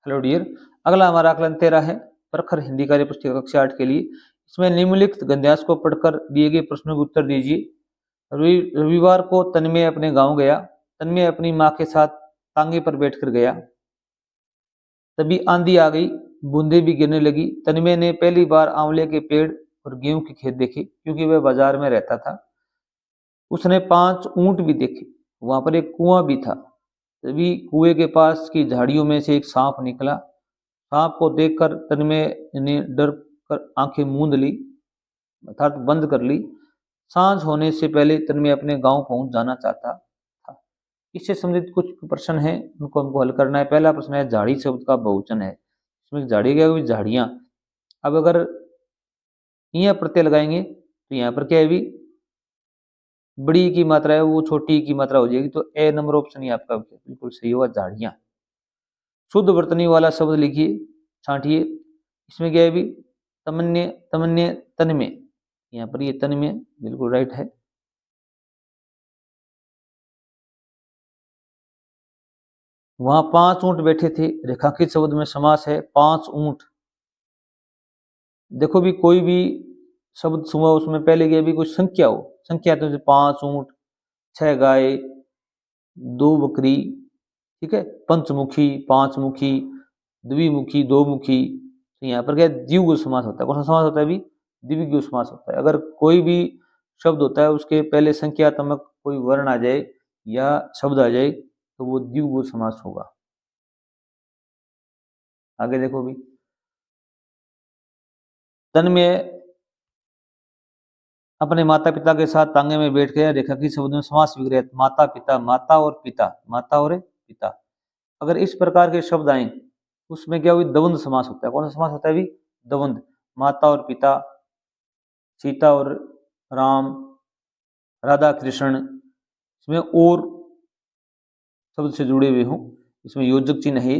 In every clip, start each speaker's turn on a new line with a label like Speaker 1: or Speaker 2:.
Speaker 1: Hello dear. अगला हमारा आकलन 13 है, प्रखर हिंदी कार्य पुस्तिका कक्षा 8 के लिए। इसमें निम्नलिखित गद्यांश को पढ़कर दिए गए प्रश्नों के उत्तर दीजिए। रविवार को तन्मय अपने गांव गया। तन्मय अपनी माँ के साथ तांगे पर बैठकर गया। तभी आंधी आ गई, बूंदें भी गिरने लगी। तन्मय ने पहली बार आंवले के पेड़ और गेहूं के खेत देखे, क्योंकि वह बाजार में रहता था। उसने 5 ऊंट भी देखे। वहां पर एक कुआं भी था। तभी कुएं के पास की झाड़ियों में से एक सांप निकला। सांप को देखकर तन्मय ने डर कर आंखें मूंद ली, अर्थात बंद कर ली। सांझ होने से पहले तन्मय अपने गांव पहुंच जाना चाहता था। इससे संबंधित कुछ प्रश्न हैं, उनको हमको हल करना है। पहला प्रश्न है, झाड़ी शब्द का बहुवचन है। इसमें झाड़ी क्या हुई? झाड़ियां। अब अगर यहाँ प्रत्यय लगाएंगे तो यहाँ पर क्या है? भी बड़ी की मात्रा है, वो छोटी की मात्रा हो जाएगी, तो ए नंबर ऑप्शन ही आपका बिल्कुल सही होगा, झाड़ियां। शुद्ध वर्तनी वाला शब्द लिखिए, छांटिए। इसमें क्या है? भी तमन्य, तमन्य, तन्मय। यहाँ पर ये तन्मय बिल्कुल राइट है। वहां 5 ऊंट बैठे थे। रेखांकित शब्द में समास है 5 ऊंट। देखो भी कोई भी शब्द सुना उसमें पहले क्या भी कुछ संख्या हो, संख्या तो 5 ऊंट, 6 गाय, 2 बकरी, ठीक है, पंचमुखी, 5 मुखी, द्विमुखी, 2 मुखी। तो यहाँ पर क्या द्विगु समास होता है। कौन सा समास होता है? भी द्विगु समास होता है। अगर कोई भी शब्द होता है उसके पहले संख्यात्मक कोई वर्ण आ जाए या शब्द आ जाए तो वो द्विगु समास होगा। आगे देखो भी, तन्मय अपने माता पिता के साथ तांगे में बैठ गया। रेखांकित शब्द में समास विग्रह, माता पिता, माता और पिता, माता और पिता। अगर इस प्रकार के शब्द आए उसमें क्या हुई? द्वंद्व समास होता है। कौन सा समास होता है? भी द्वंद्व। माता और पिता, सीता और राम, राधा कृष्ण। इसमें और शब्द से जुड़े हुए हों, इसमें योजक चिन्ह है।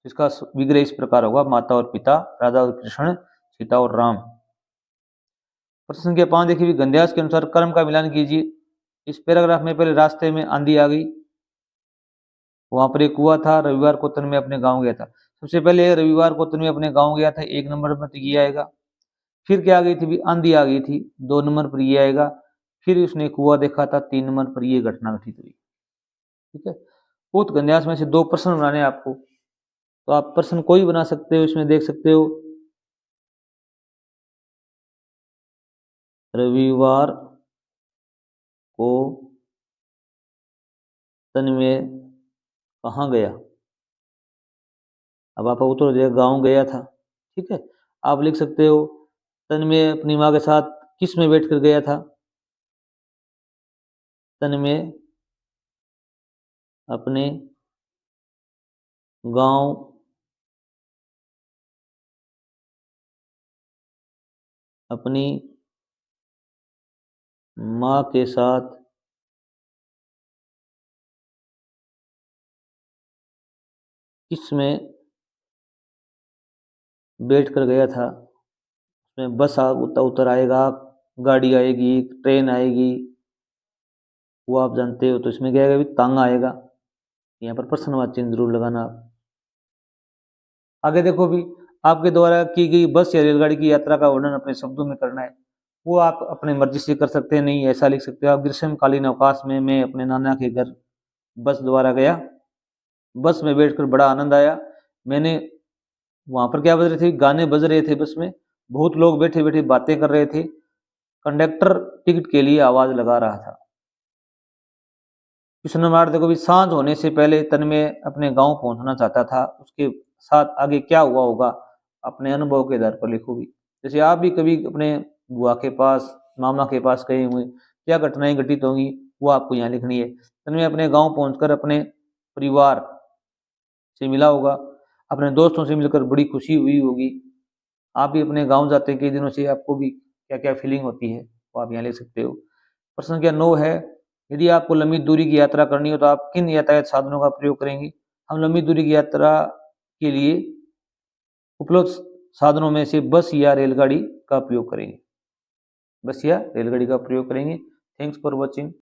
Speaker 1: इसका विग्रह इस प्रकार होगा, माता और पिता, राधा और कृष्ण, सीता और राम। प्रश्न संख्या 5 देखिए, भी गद्यांश के अनुसार क्रम का मिलान कीजिए। इस पैराग्राफ में पहले रास्ते में आंधी आ गई, वहां पर एक कुआ था। रविवार को तन्मय अपने गांव गया था। सबसे पहले रविवार को तन्मय अपने गांव गया था, 1 नंबर पर तो ये आएगा। फिर क्या आ गई थी? भी आंधी आ गई थी, 2 नंबर पर ये आएगा। फिर उसने कुआ देखा था, 3 नंबर पर ये घटना घटित हुई। ठीक है, उक्त गद्यांश में से 2 प्रश्न बनाने हैं आपको। तो आप प्रश्न कोई बना सकते हो, इसमें देख सकते हो। रविवार को तन्मय कहाँ गया? अब आप उत्तर हो जाएगा, गाँव गया था। ठीक है, आप लिख सकते हो तन्मय अपनी माँ के साथ किस में बैठ कर गया था? तन्मय अपने गांव अपनी माँ के साथ किस में बैठ कर गया था? उसमें बस उतर आएगा, गाड़ी आएगी, ट्रेन आएगी, वो आप जानते हो। तो इसमें क्या आएगा? भी तांगा आएगा। यहाँ पर प्रश्नवाची चिन्ह जरूर लगाना आप। आगे देखो भी, आपके द्वारा की गई बस या रेलगाड़ी की यात्रा का वर्णन अपने शब्दों में करना है। वो आप अपने मर्जी से कर सकते हैं, नहीं ऐसा लिख सकते हो आप। ग्रीष्मकालीन अवकाश में मैं अपने नाना के घर बस द्वारा गया। बस में बैठकर बड़ा आनंद आया। मैंने वहां पर क्या बज रहे थे? गाने बज रहे थे बस में। बहुत लोग बैठे बैठे बातें कर रहे थे। कंडक्टर टिकट के लिए आवाज लगा रहा था। क्वेश्चन नंबर 8 देखो भी, सांझ होने से पहले तन्मय अपने गांव पहुंचना चाहता था। उसके साथ आगे क्या हुआ होगा? अपने अनुभव के आधार पर लिखो भी। जैसे आप भी कभी अपने बुआ के पास, मामा के पास गए हुए, क्या घटनाएं घटित होंगी वो आपको यहाँ लिखनी है। तन्मय अपने गांव पहुंचकर अपने परिवार से मिला होगा, अपने दोस्तों से मिलकर बड़ी खुशी हुई होगी। आप भी अपने गांव जाते हैं कई दिनों से, आपको भी क्या क्या फीलिंग होती है वो आप यहाँ ले सकते हो। प्रश्न संख्या 9 है, यदि आपको लंबी दूरी की यात्रा करनी हो तो आप किन यातायात साधनों का प्रयोग करेंगे? हम लंबी दूरी की यात्रा के लिए उपलब्ध साधनों में से बस या रेलगाड़ी का प्रयोग करेंगे। बस या रेलगाड़ी का प्रयोग करेंगे। Thanks for watching.